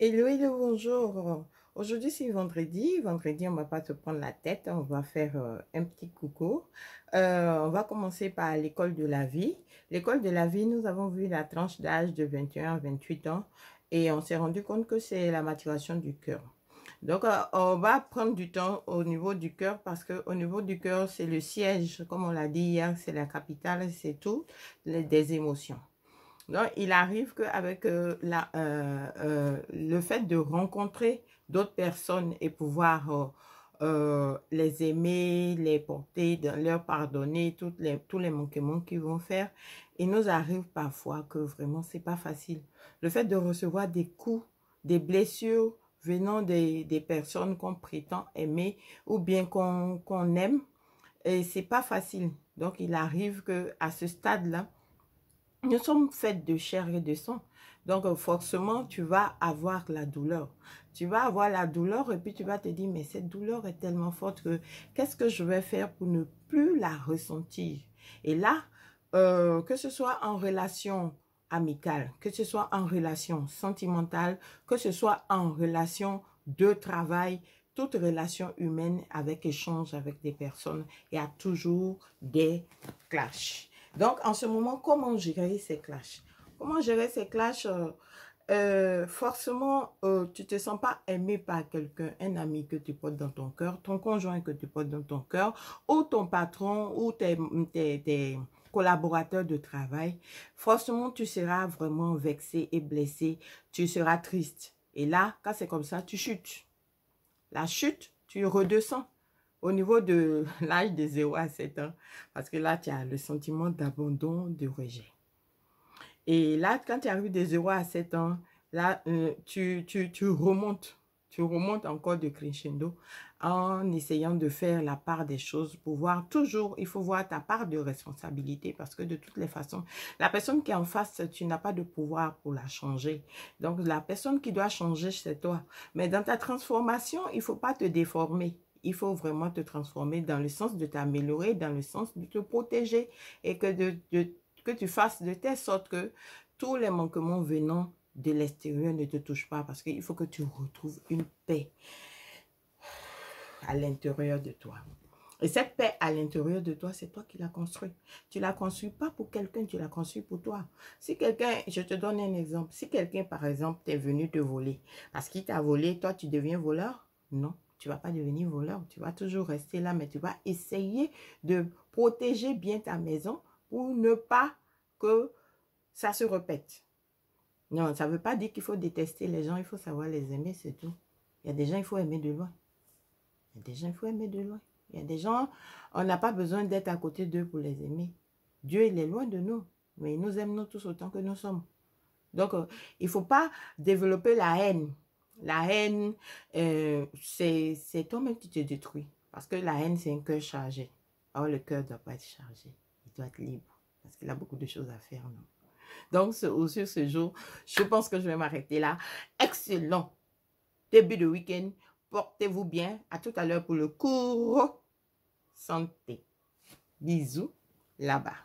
Hello, hello, bonjour. Aujourd'hui, c'est vendredi. Vendredi, on va pas se prendre la tête. On va faire un petit coucou. On va commencer par l'école de la vie. L'école de la vie, nous avons vu la tranche d'âge de 21 à 28 ans et on s'est rendu compte que c'est la maturation du cœur. Donc, on va prendre du temps au niveau du cœur parce que au niveau du cœur, c'est le siège, comme on l'a dit hier, c'est la capitale, c'est tout, des émotions. Donc, il arrive qu'avec le fait de rencontrer d'autres personnes et pouvoir les aimer, les porter, leur pardonner tous les manquements qu'ils vont faire, il nous arrive parfois que vraiment, c'est pas facile. Le fait de recevoir des coups, des blessures venant des personnes qu'on prétend aimer ou bien qu'on aime, et c'est pas facile. Donc, il arrive qu'à ce stade-là, nous sommes faits de chair et de sang. Donc, forcément, tu vas avoir la douleur. Tu vas avoir la douleur et puis tu vas te dire, mais cette douleur est tellement forte que qu'est-ce que je vais faire pour ne plus la ressentir? Et là, que ce soit en relation amicale, que ce soit en relation sentimentale, que ce soit en relation de travail, toute relation humaine avec échange avec des personnes, il y a toujours des clashs. Donc, en ce moment, comment gérer ces clashs? Comment gérer ces clashs? Forcément, tu ne te sens pas aimé par quelqu'un, un ami que tu portes dans ton cœur, ton conjoint que tu portes dans ton cœur, ou ton patron, ou tes collaborateurs de travail. Forcément, tu seras vraiment vexé et blessé. Tu seras triste. Et là, quand c'est comme ça, tu chutes. La chute, tu redescends au niveau de l'âge de 0 à 7 ans. Parce que là, tu as le sentiment d'abandon, de rejet. Et là, quand tu arrives de 0 à 7 ans, là, tu remontes. Tu remontes encore de crescendo en essayant de faire la part des choses pour voir toujours, il faut voir ta part de responsabilité parce que de toutes les façons, la personne qui est en face, tu n'as pas de pouvoir pour la changer. Donc, la personne qui doit changer, c'est toi. Mais dans ta transformation, il ne faut pas te déformer. Il faut vraiment te transformer dans le sens de t'améliorer, dans le sens de te protéger et que tu fasses de telle sorte que tous les manquements venant de l'extérieur ne te touchent pas parce qu'il faut que tu retrouves une paix à l'intérieur de toi. Et cette paix à l'intérieur de toi, c'est toi qui l'as construit. Tu ne l'as construit pas pour quelqu'un, tu l'as construit pour toi. Si quelqu'un, je te donne un exemple, si quelqu'un, par exemple, t'est venu te voler, parce qu'il t'a volé, toi, tu deviens voleur? Non, tu ne vas pas devenir voleur. Tu vas toujours rester là, mais tu vas essayer de protéger bien ta maison pour ne pas que ça se répète. Non, ça ne veut pas dire qu'il faut détester les gens, il faut savoir les aimer, c'est tout. Il y a des gens, il faut aimer de loin. Il y a des gens, il faut aimer de loin. Il y a des gens, on n'a pas besoin d'être à côté d'eux pour les aimer. Dieu, il est loin de nous, mais il nous aime nous tous autant que nous sommes. Donc, il ne faut pas développer la haine. La haine, c'est toi-même qui te détruis. Parce que la haine, c'est un cœur chargé. Or, le cœur ne doit pas être chargé. Il doit être libre. Parce qu'il a beaucoup de choses à faire, non? Donc, sur ce jour, je pense que je vais m'arrêter là. Excellent début de week-end. Portez-vous bien. À tout à l'heure pour le cours santé. Bisous là-bas.